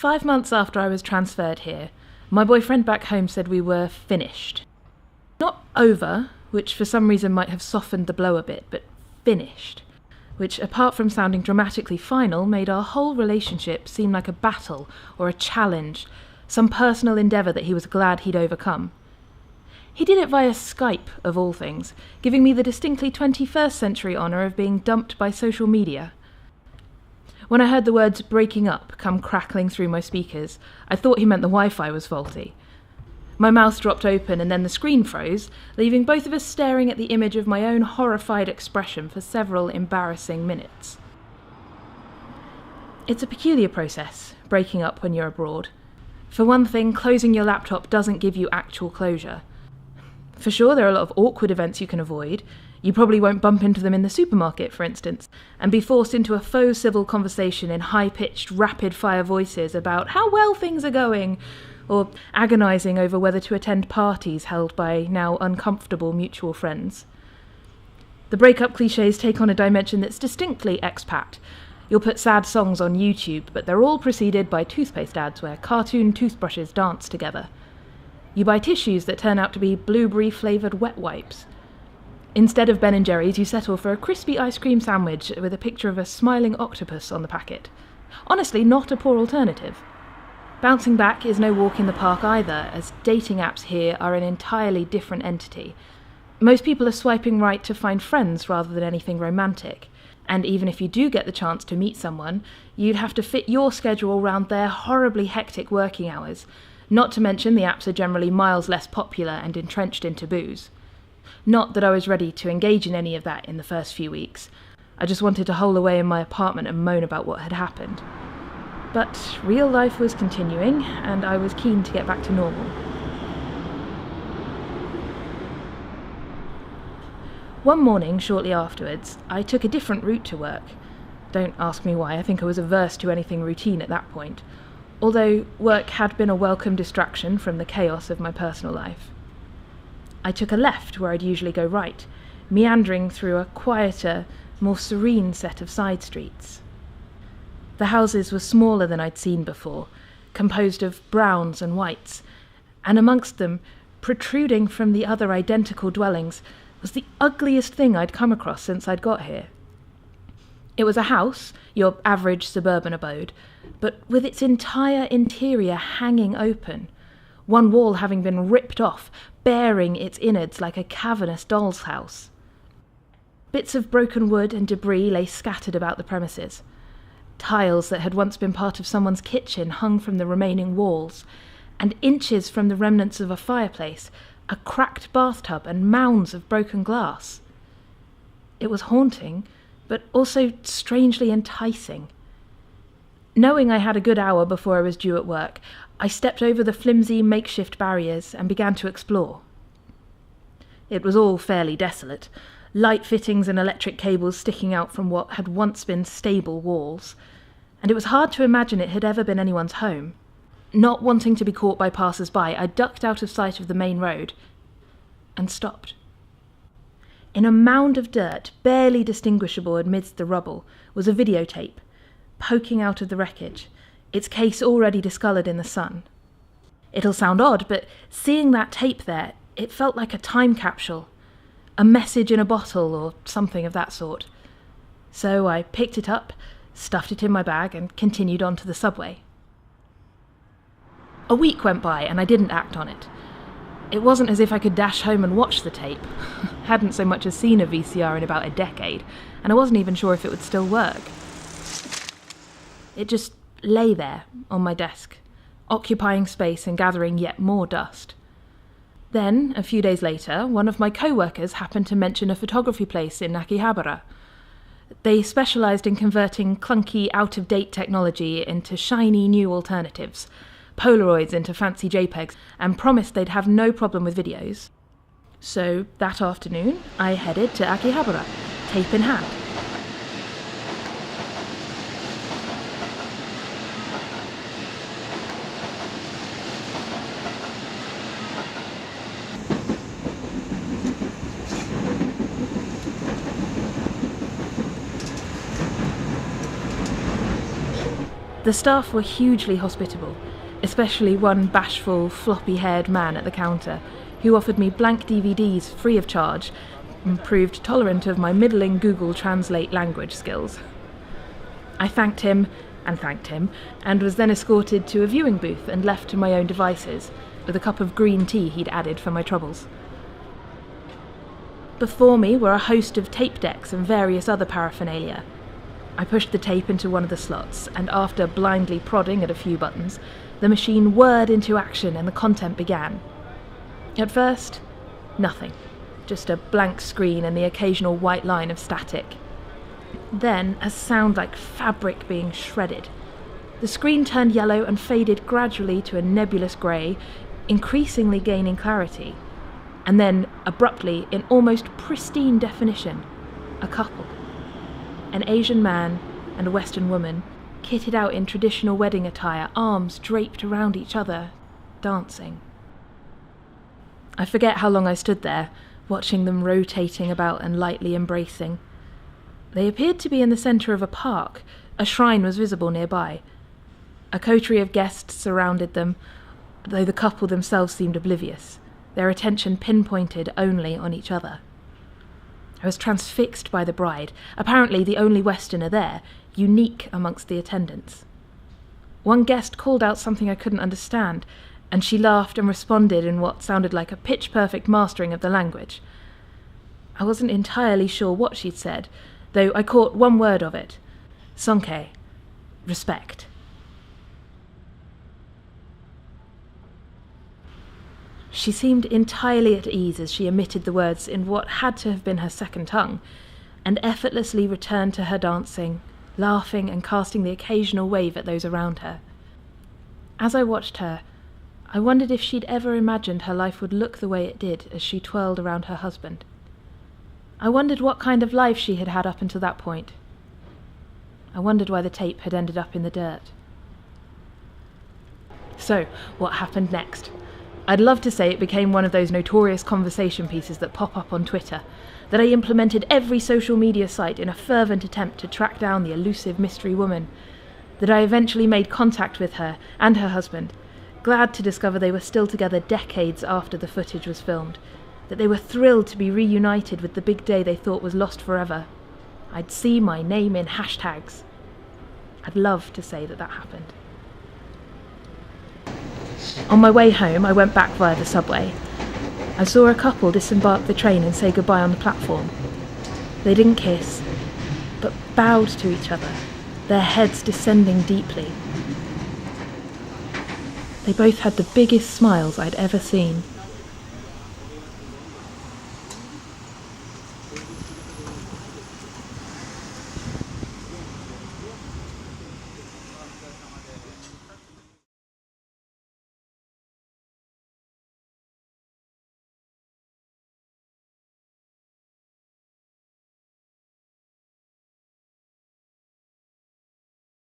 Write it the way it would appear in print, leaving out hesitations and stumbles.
5 months after I was transferred here, my boyfriend back home said we were finished. Not over, which for some reason might have softened the blow a bit, but finished, which, apart from sounding dramatically final, made our whole relationship seem like a battle or a challenge, some personal endeavour that he was glad he'd overcome. He did it via Skype, of all things, giving me the distinctly 21st century honour of being dumped by social media. When I heard the words "breaking up" come crackling through my speakers, I thought he meant the Wi-Fi was faulty. My mouth dropped open and then the screen froze, leaving both of us staring at the image of my own horrified expression for several embarrassing minutes. It's a peculiar process, breaking up when you're abroad. For one thing, closing your laptop doesn't give you actual closure. For sure, there are a lot of awkward events you can avoid. You probably won't bump into them in the supermarket, for instance, and be forced into a faux civil conversation in high-pitched, rapid-fire voices about how well things are going, or agonising over whether to attend parties held by now uncomfortable mutual friends. The breakup clichés take on a dimension that's distinctly expat. You'll put sad songs on YouTube, but they're all preceded by toothpaste ads where cartoon toothbrushes dance together. You buy tissues that turn out to be blueberry-flavoured wet wipes. Instead of Ben & Jerry's, you settle for a crispy ice cream sandwich with a picture of a smiling octopus on the packet. Honestly, not a poor alternative. Bouncing back is no walk in the park either, as dating apps here are an entirely different entity. Most people are swiping right to find friends rather than anything romantic, and even if you do get the chance to meet someone, you'd have to fit your schedule around their horribly hectic working hours, not to mention the apps are generally miles less popular and entrenched in taboos. Not that I was ready to engage in any of that in the first few weeks. I just wanted to hole away in my apartment and moan about what had happened. But real life was continuing, and I was keen to get back to normal. One morning, shortly afterwards, I took a different route to work. Don't ask me why, I think I was averse to anything routine at that point, although work had been a welcome distraction from the chaos of my personal life. I took a left where I'd usually go right, meandering through a quieter, more serene set of side streets. The houses were smaller than I'd seen before, composed of browns and whites, and amongst them, protruding from the other identical dwellings, was the ugliest thing I'd come across since I'd got here. It was a house, your average suburban abode, but with its entire interior hanging open, one wall having been ripped off, baring its innards like a cavernous doll's house. Bits of broken wood and debris lay scattered about the premises. Tiles that had once been part of someone's kitchen hung from the remaining walls, and inches from the remnants of a fireplace, a cracked bathtub and mounds of broken glass. It was haunting, but also strangely enticing. Knowing I had a good hour before I was due at work, I stepped over the flimsy makeshift barriers and began to explore. It was all fairly desolate, light fittings and electric cables sticking out from what had once been stable walls, and it was hard to imagine it had ever been anyone's home. Not wanting to be caught by passers-by, I ducked out of sight of the main road and stopped. In a mound of dirt, barely distinguishable amidst the rubble, was a videotape, poking out of the wreckage, its case already discoloured in the sun. It'll sound odd, but seeing that tape there, it felt like a time capsule, a message in a bottle or something of that sort. So I picked it up, stuffed it in my bag, and continued on to the subway. A week went by and I didn't act on it. It wasn't as if I could dash home and watch the tape. Hadn't so much as seen a VCR in about a decade, and I wasn't even sure if it would still work. It just lay there on my desk, occupying space and gathering yet more dust. Then, a few days later, one of my co-workers happened to mention a photography place in Akihabara. They specialised in converting clunky, out-of-date technology into shiny new alternatives, Polaroids into fancy JPEGs, and promised they'd have no problem with videos. So, that afternoon, I headed to Akihabara, tape in hand. The staff were hugely hospitable, especially one bashful, floppy-haired man at the counter who offered me blank DVDs free of charge and proved tolerant of my middling Google Translate language skills. I thanked him, and was then escorted to a viewing booth and left to my own devices, with a cup of green tea he'd added for my troubles. Before me were a host of tape decks and various other paraphernalia. I pushed the tape into one of the slots, and after blindly prodding at a few buttons, the machine whirred into action and the content began. At first, nothing. Just a blank screen and the occasional white line of static. Then, a sound like fabric being shredded. The screen turned yellow and faded gradually to a nebulous grey, increasingly gaining clarity. And then, abruptly, in almost pristine definition, a couple. An Asian man and a Western woman, kitted out in traditional wedding attire, arms draped around each other, dancing. I forget how long I stood there, watching them rotating about and lightly embracing. They appeared to be in the centre of a park. A shrine was visible nearby. A coterie of guests surrounded them, though the couple themselves seemed oblivious, their attention pinpointed only on each other. I was transfixed by the bride, apparently the only Westerner there, unique amongst the attendants. One guest called out something I couldn't understand, and she laughed and responded in what sounded like a pitch-perfect mastering of the language. I wasn't entirely sure what she'd said, though I caught one word of it. Sonke. Respect. She seemed entirely at ease as she emitted the words in what had to have been her second tongue, and effortlessly returned to her dancing, laughing and casting the occasional wave at those around her. As I watched her, I wondered if she'd ever imagined her life would look the way it did as she twirled around her husband. I wondered what kind of life she had had up until that point. I wondered why the tape had ended up in the dirt. So, what happened next? I'd love to say it became one of those notorious conversation pieces that pop up on Twitter, that I implemented every social media site in a fervent attempt to track down the elusive mystery woman, that I eventually made contact with her and her husband, glad to discover they were still together decades after the footage was filmed, that they were thrilled to be reunited with the big day they thought was lost forever. I'd see my name in hashtags. I'd love to say that happened. On my way home, I went back via the subway. I saw a couple disembark the train and say goodbye on the platform. They didn't kiss, but bowed to each other, their heads descending deeply. They both had the biggest smiles I'd ever seen.